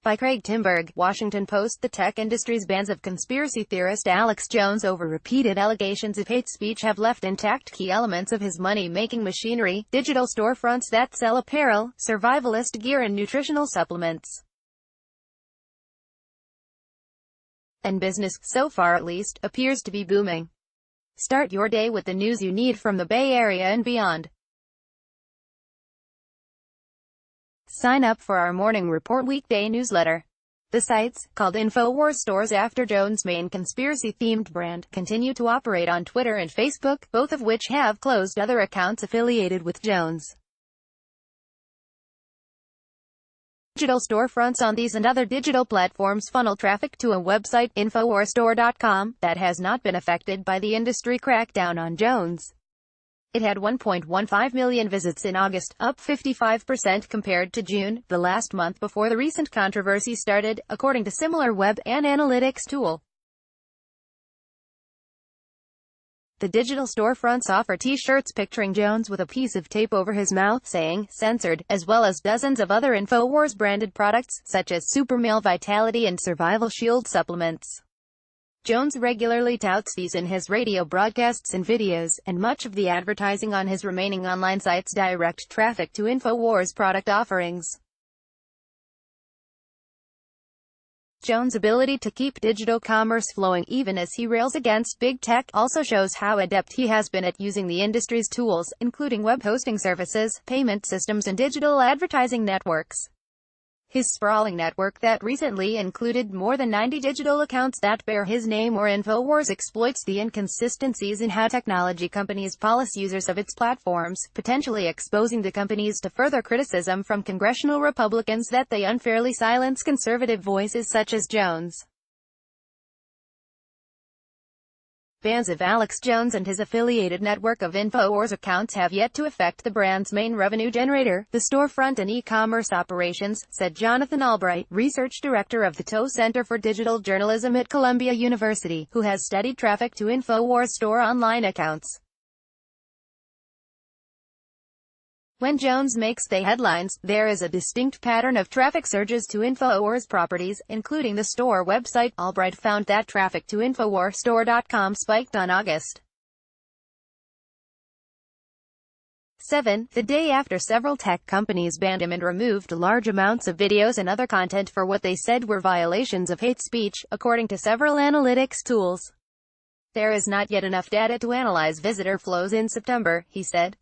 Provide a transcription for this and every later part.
By Craig Timberg, Washington Post. The tech industry's bans of conspiracy theorist Alex Jones over repeated allegations of hate speech have left intact key elements of his money-making machinery: digital storefronts that sell apparel, survivalist gear and nutritional supplements. And business, so far at least, appears to be booming. Start your day with the news you need from the Bay Area and beyond. Sign up for our Morning Report weekday newsletter. The sites, called InfoWars stores after Jones' main conspiracy-themed brand, continue to operate on Twitter and Facebook, both of which have closed other accounts affiliated with Jones. Digital storefronts on these and other digital platforms funnel traffic to a website, InfoWarsStore.com, that has not been affected by the industry crackdown on Jones. It had 1.15 million visits in August, up 55% compared to June, the last month before the recent controversy started, according to similar web and analytics tool. The digital storefronts offer t-shirts picturing Jones with a piece of tape over his mouth saying, "Censored," as well as dozens of other InfoWars branded products, such as Super Male Vitality and Survival Shield supplements. Jones regularly touts these in his radio broadcasts and videos, and much of the advertising on his remaining online sites direct traffic to InfoWars product offerings. Jones' ability to keep digital commerce flowing even as he rails against big tech also shows how adept he has been at using the industry's tools, including web hosting services, payment systems and digital advertising networks. His sprawling network that recently included more than 90 digital accounts that bear his name or InfoWars exploits the inconsistencies in how technology companies police users of its platforms, potentially exposing the companies to further criticism from congressional Republicans that they unfairly silence conservative voices such as Jones. Bans of Alex Jones and his affiliated network of InfoWars accounts have yet to affect the brand's main revenue generator, the storefront and e-commerce operations, said Jonathan Albright, research director of the Toe Center for Digital Journalism at Columbia University, who has studied traffic to InfoWars store online accounts. When Jones makes the headlines, there is a distinct pattern of traffic surges to InfoWars properties, including the store website. Albright found that traffic to InfoWarsStore.com spiked on August 7, the day after several tech companies banned him and removed large amounts of videos and other content for what they said were violations of hate speech, according to several analytics tools. There is not yet enough data to analyze visitor flows in September, he said.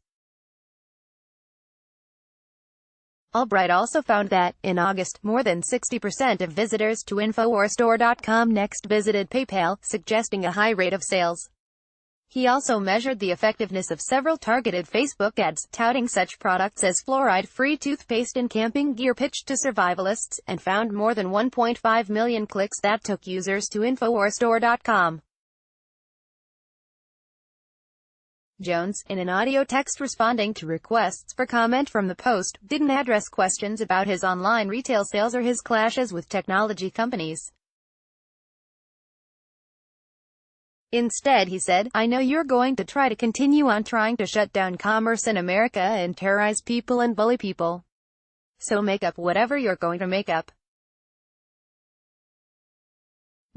Albright also found that, in August, more than 60% of visitors to InfoWarsStore.com next visited PayPal, suggesting a high rate of sales. He also measured the effectiveness of several targeted Facebook ads, touting such products as fluoride-free toothpaste and camping gear pitched to survivalists, and found more than 1.5 million clicks that took users to InfoWarsStore.com. Jones, in an audio text responding to requests for comment from the Post, didn't address questions about his online retail sales or his clashes with technology companies. Instead, he said, "I know you're going to try to continue on trying to shut down commerce in America and terrorize people and bully people. So make up whatever you're going to make up.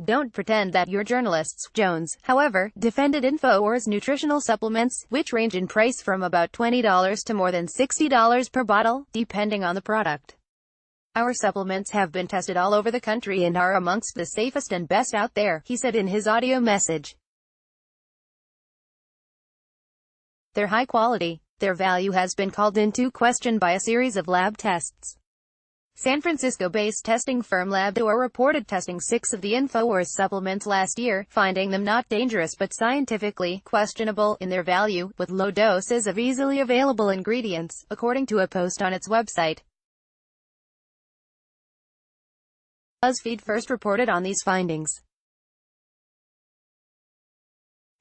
Don't pretend that you're journalists." Jones, however, defended InfoWars nutritional supplements, which range in price from about $20 to more than $60 per bottle, depending on the product. "Our supplements have been tested all over the country and are amongst the safest and best out there," he said in his audio message. "They're high quality. Their value has been called into question by a series of lab tests." San Francisco-based testing firm LabDoor reported testing 6 of the InfoWars supplements last year, finding them not dangerous but scientifically questionable in their value, with low doses of easily available ingredients, according to a post on its website. BuzzFeed first reported on these findings.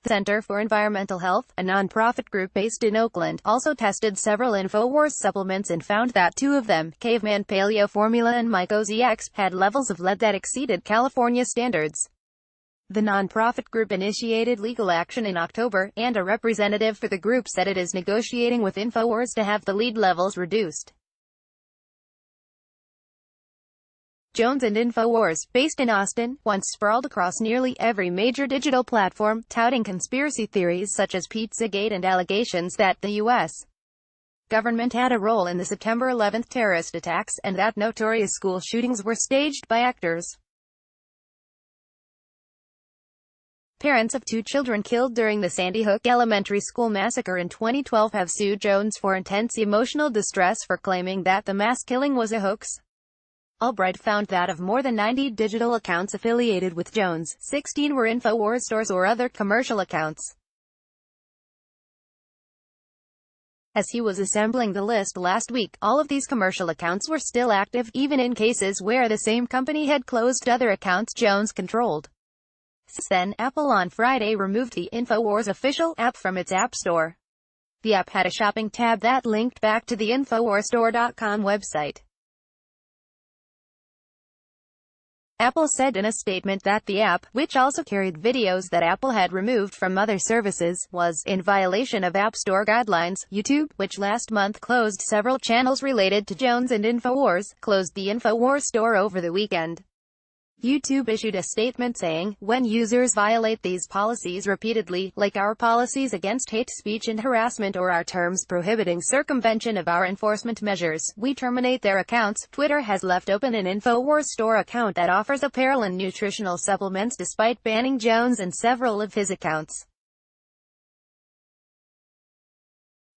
The Center for Environmental Health, a nonprofit group based in Oakland, also tested several InfoWars supplements and found that 2 of them, Caveman Paleo Formula and Mycosi X, had levels of lead that exceeded California standards. The nonprofit group initiated legal action in October, and a representative for the group said it is negotiating with InfoWars to have the lead levels reduced. Jones and InfoWars, based in Austin, once sprawled across nearly every major digital platform, touting conspiracy theories such as Pizzagate and allegations that the U.S. government had a role in the September 11 terrorist attacks, and that notorious school shootings were staged by actors. Parents of 2 children killed during the Sandy Hook Elementary School massacre in 2012 have sued Jones for intense emotional distress for claiming that the mass killing was a hoax. Albright found that of more than 90 digital accounts affiliated with Jones, 16 were InfoWars stores or other commercial accounts. As he was assembling the list last week, all of these commercial accounts were still active, even in cases where the same company had closed other accounts Jones controlled. Since then, Apple on Friday removed the InfoWars official app from its App Store. The app had a shopping tab that linked back to the InfoWarsStore.com website. Apple said in a statement that the app, which also carried videos that Apple had removed from other services, was in violation of App Store guidelines. YouTube, which last month closed several channels related to Jones and InfoWars, closed the InfoWars store over the weekend. YouTube issued a statement saying, "When users violate these policies repeatedly, like our policies against hate speech and harassment or our terms prohibiting circumvention of our enforcement measures, we terminate their accounts." Twitter has left open an InfoWars store account that offers apparel and nutritional supplements despite banning Jones and several of his accounts.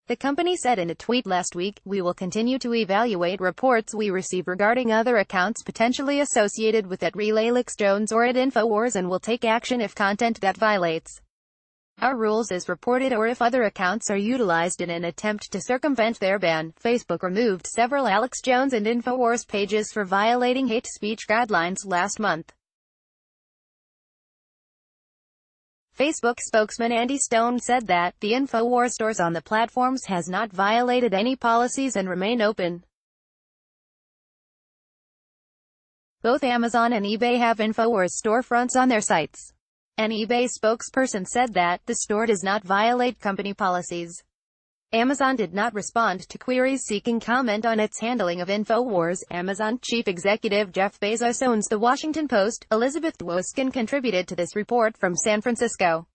The company said in a tweet last week, "We will continue to evaluate reports we receive regarding other accounts potentially associated with @RelayLeaks Jones or @InfoWars and will take action if content that violates our rules is reported or if other accounts are utilized in an attempt to circumvent their ban." Facebook removed several Alex Jones and InfoWars pages for violating hate speech guidelines last month. Facebook spokesman Andy Stone said that the InfoWars stores on the platforms has not violated any policies and remain open. Both Amazon and eBay have InfoWars storefronts on their sites. An eBay spokesperson said that the store does not violate company policies. Amazon did not respond to queries seeking comment on its handling of InfoWars. Amazon chief executive Jeff Bezos owns The Washington Post. Elizabeth Dwoskin contributed to this report from San Francisco.